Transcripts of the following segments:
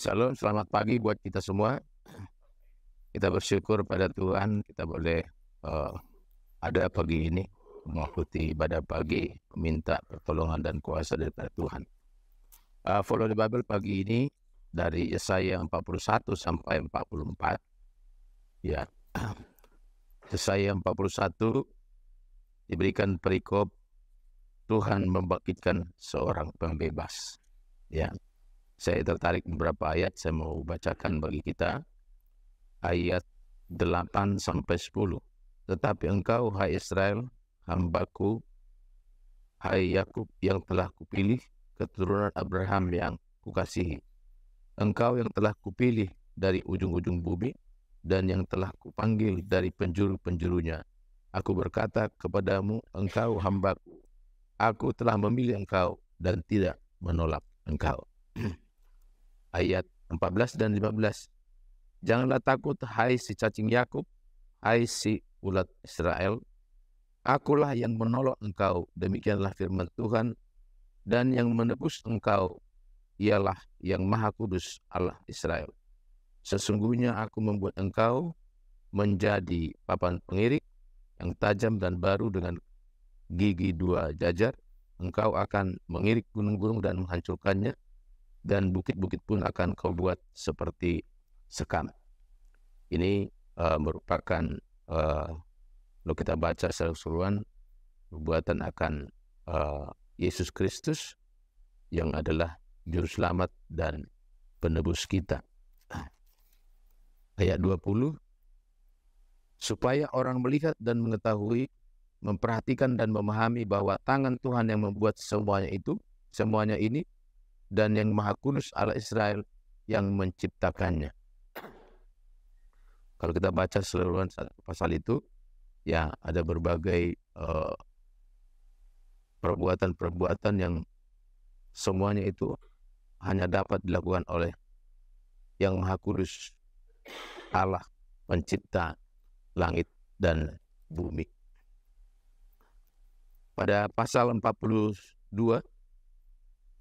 Shalom, selamat pagi buat kita semua. Kita bersyukur pada Tuhan kita boleh eh, ada pagi ini mengikuti ibadah pagi, meminta pertolongan dan kuasa daripada Tuhan. Follow the Bible pagi ini dari Yesaya 41 sampai 44. Ya, Yesaya 41 diberikan perikop Tuhan membangkitkan seorang pembebas. Ya, saya tertarik beberapa ayat, saya mau bacakan bagi kita. Ayat 8 sampai 10. Tetapi engkau, hai Israel, hambaku, hai Yakub yang telah kupilih, keturunan Abraham yang kukasihi. Engkau yang telah kupilih dari ujung-ujung bumi, dan yang telah kupanggil dari penjuru-penjurunya. Aku berkata kepadamu, engkau hambaku. Aku telah memilih engkau dan tidak menolak engkau. Ayat 14 dan 15. Janganlah takut, hai si cacing Yakub, hai si ulat Israel. Akulah yang menolong engkau, demikianlah firman Tuhan, dan yang menebus engkau ialah yang Maha Kudus Allah Israel. Sesungguhnya aku membuat engkau menjadi papan pengirik yang tajam dan baru dengan gigi dua jajar. Engkau akan mengirik gunung-gunung dan menghancurkannya, dan bukit-bukit pun akan kau buat seperti sekam. Ini merupakan kalau kita baca secara keseluruhan, perbuatan akan Yesus Kristus yang adalah juru selamat dan penebus kita. Ayat 20, supaya orang melihat dan mengetahui, memperhatikan dan memahami bahwa tangan Tuhan yang membuat semuanya ini, dan yang Maha Kudus Allah Israel yang menciptakannya. Kalau kita baca keseluruhan pasal itu, ya ada berbagai perbuatan-perbuatan yang semuanya itu hanya dapat dilakukan oleh yang Maha Kudus Allah pencipta langit dan bumi. Pada pasal 42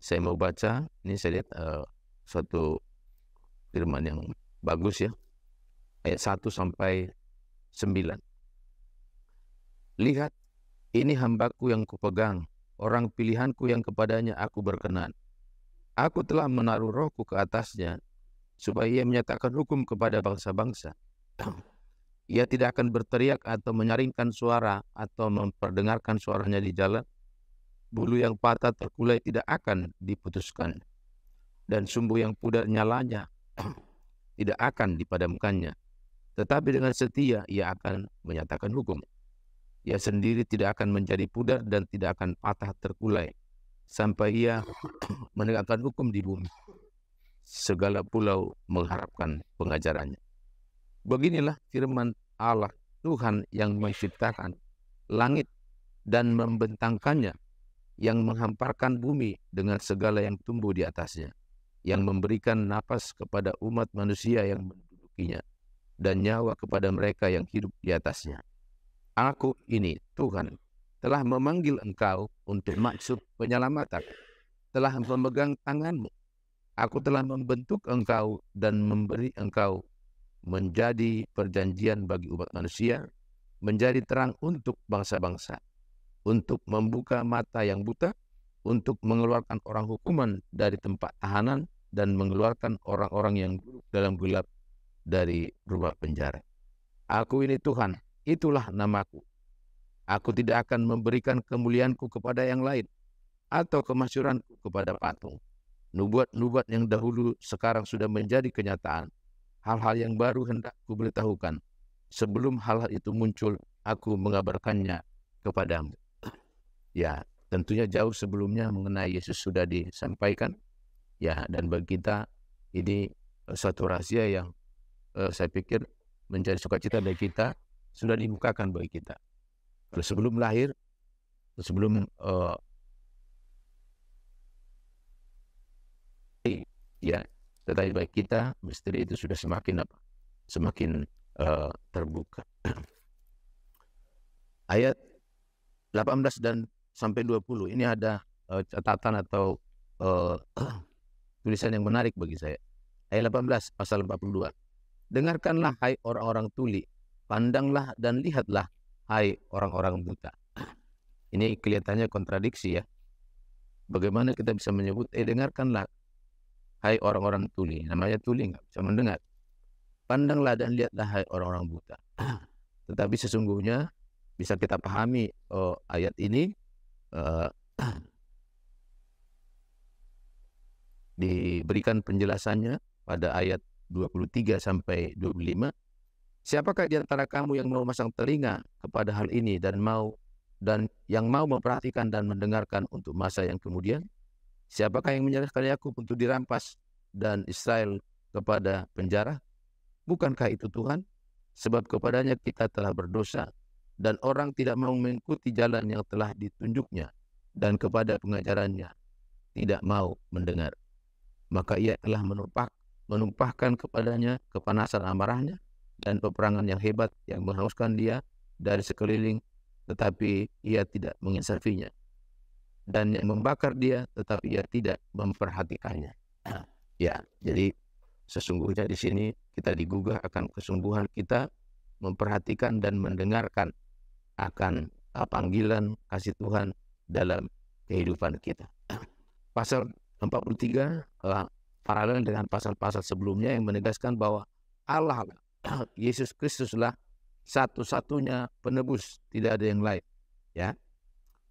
saya mau baca, ini saya lihat suatu firman yang bagus ya. Ayat 1 sampai 9. Lihat, ini hambaku yang kupegang, orang pilihanku yang kepadanya aku berkenan. Aku telah menaruh rohku ke atasnya, supaya ia menyatakan hukum kepada bangsa-bangsa. Ia tidak akan berteriak atau menyaringkan suara atau memperdengarkan suaranya di jalan. Bulu yang patah terkulai tidak akan diputuskan, dan sumbu yang pudar nyalanya tidak akan dipadamkannya. Tetapi dengan setia ia akan menyatakan hukum. Ia sendiri tidak akan menjadi pudar dan tidak akan patah terkulai, sampai ia menegakkan hukum di bumi. Segala pulau mengharapkan pengajarannya. Beginilah firman Allah, Tuhan yang menciptakan langit dan membentangkannya, yang menghamparkan bumi dengan segala yang tumbuh di atasnya, yang memberikan napas kepada umat manusia yang mendudukinya, dan nyawa kepada mereka yang hidup di atasnya. Aku ini, Tuhan, telah memanggil engkau untuk maksud penyelamatan, telah memegang tanganmu. Aku telah membentuk engkau dan memberi engkau menjadi perjanjian bagi umat manusia, menjadi terang untuk bangsa-bangsa, untuk membuka mata yang buta, untuk mengeluarkan orang hukuman dari tempat tahanan, dan mengeluarkan orang-orang yang duduk dalam gelap dari rumah penjara. Aku ini Tuhan, itulah namaku. Aku tidak akan memberikan kemuliaanku kepada yang lain, atau kemasyhuranku kepada patung. Nubuat-nubuat yang dahulu sekarang sudah menjadi kenyataan. Hal-hal yang baru hendak kuberitahukan. Sebelum hal-hal itu muncul, aku mengabarkannya kepadamu. Ya, tentunya jauh sebelumnya mengenai Yesus sudah disampaikan. Ya, dan bagi kita ini suatu rahasia yang saya pikir menjadi sukacita bagi kita, sudah dibukakan bagi kita. Kalau sebelum lahir, sebelum ya, tetapi bagi kita misteri itu sudah semakin terbuka. Ayat 18 dan sampai 20 ini ada catatan atau tulisan yang menarik bagi saya. Ayat 18 pasal 42. Dengarkanlah hai orang-orang tuli, pandanglah dan lihatlah hai orang-orang buta. Ini kelihatannya kontradiksi ya. Bagaimana kita bisa menyebut, dengarkanlah hai orang-orang tuli. Namanya tuli, nggak bisa mendengar. Pandanglah dan lihatlah hai orang-orang buta. Tetapi sesungguhnya bisa kita pahami ayat ini diberikan penjelasannya pada ayat 23 sampai 25. Siapakah di antara kamu yang mau memasang telinga kepada hal ini dan yang mau memperhatikan dan mendengarkan untuk masa yang kemudian? Siapakah yang menyerahkan Yakub untuk dirampas dan Israel kepada penjara? Bukankah itu Tuhan? Sebab kepadanya kita telah berdosa, dan orang tidak mau mengikuti jalan yang telah ditunjuknya, dan kepada pengajarannya tidak mau mendengar. Maka ia telah menumpahkan kepadanya kepanasan amarahnya dan peperangan yang hebat yang menghauskan dia dari sekeliling, tetapi ia tidak menginsafinya. Dan yang membakar dia, tetapi ia tidak memperhatikannya. Ya, jadi sesungguhnya di sini kita digugah akan kesungguhan kita memperhatikan dan mendengarkan akan panggilan kasih Tuhan dalam kehidupan kita. Pasal 43 paralel dengan pasal-pasal sebelumnya yang menegaskan bahwa Allah, Yesus Kristuslah satu-satunya penebus, tidak ada yang lain. Ya.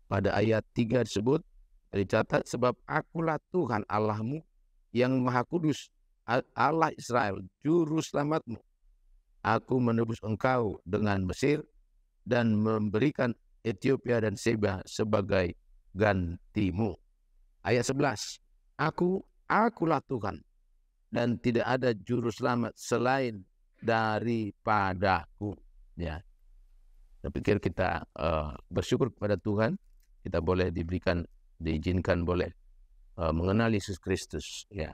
Pada ayat 3 disebut, dicatat, sebab akulah Tuhan Allahmu yang Maha Kudus, Allah Israel, juru selamatmu. Aku menebus engkau dengan Mesir dan memberikan Ethiopia dan Seba sebagai gantimu. Ayat 11, akulah Tuhan dan tidak ada juru selamat selain daripadaku. Ya. Saya pikir kita bersyukur kepada Tuhan, kita boleh diizinkan boleh mengenal Yesus Kristus. Ya,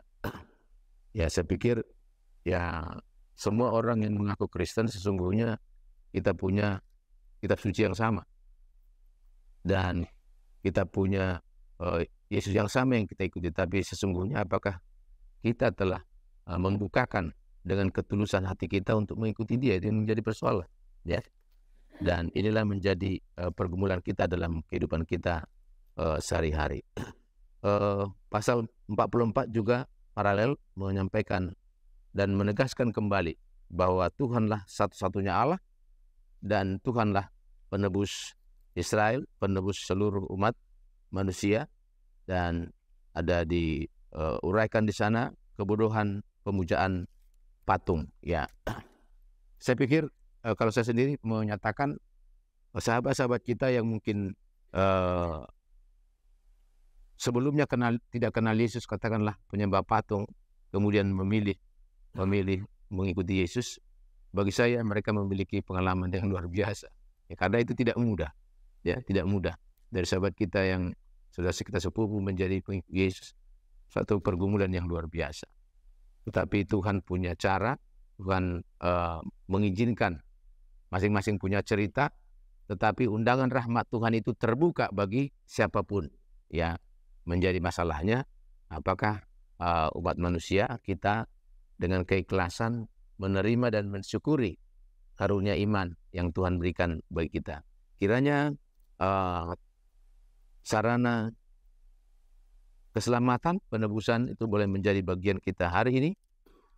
ya saya pikir ya semua orang yang mengaku Kristen sesungguhnya kita punya kitab suci yang sama dan kita punya Yesus yang sama yang kita ikuti. Tapi sesungguhnya apakah kita telah membukakan dengan ketulusan hati kita untuk mengikuti Dia? Itu yang menjadi persoalan. Ya. Dan inilah menjadi pergumulan kita dalam kehidupan kita sehari-hari. Pasal 44 juga paralel menyampaikan dan menegaskan kembali bahwa Tuhanlah satu-satunya Allah dan Tuhanlah penebus Israel, penebus seluruh umat manusia, dan ada diuraikan di sana kebodohan pemujaan patung. Ya, saya pikir kalau saya sendiri menyatakan sahabat-sahabat kita yang mungkin sebelumnya tidak kenal Yesus, katakanlah penyembah patung, kemudian memilih mengikuti Yesus, bagi saya mereka memiliki pengalaman yang luar biasa. Ya, karena itu tidak mudah, ya tidak mudah. Dari sahabat kita yang sudah kita sepupu menjadi pengikut Yesus, suatu pergumulan yang luar biasa. Tetapi Tuhan punya cara, Tuhan mengizinkan. Masing-masing punya cerita, tetapi undangan rahmat Tuhan itu terbuka bagi siapapun. Ya, menjadi masalahnya apakah umat manusia kita dengan keikhlasan menerima dan mensyukuri karunia iman yang Tuhan berikan bagi kita. Kiranya sarana keselamatan, penebusan itu boleh menjadi bagian kita hari ini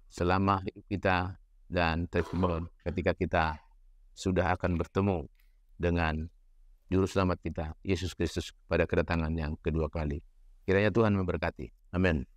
selama hidup kita, dan ketika kita sudah akan bertemu dengan Juru Selamat kita, Yesus Kristus, pada kedatangan yang kedua kali. Kiranya Tuhan memberkati. Amin.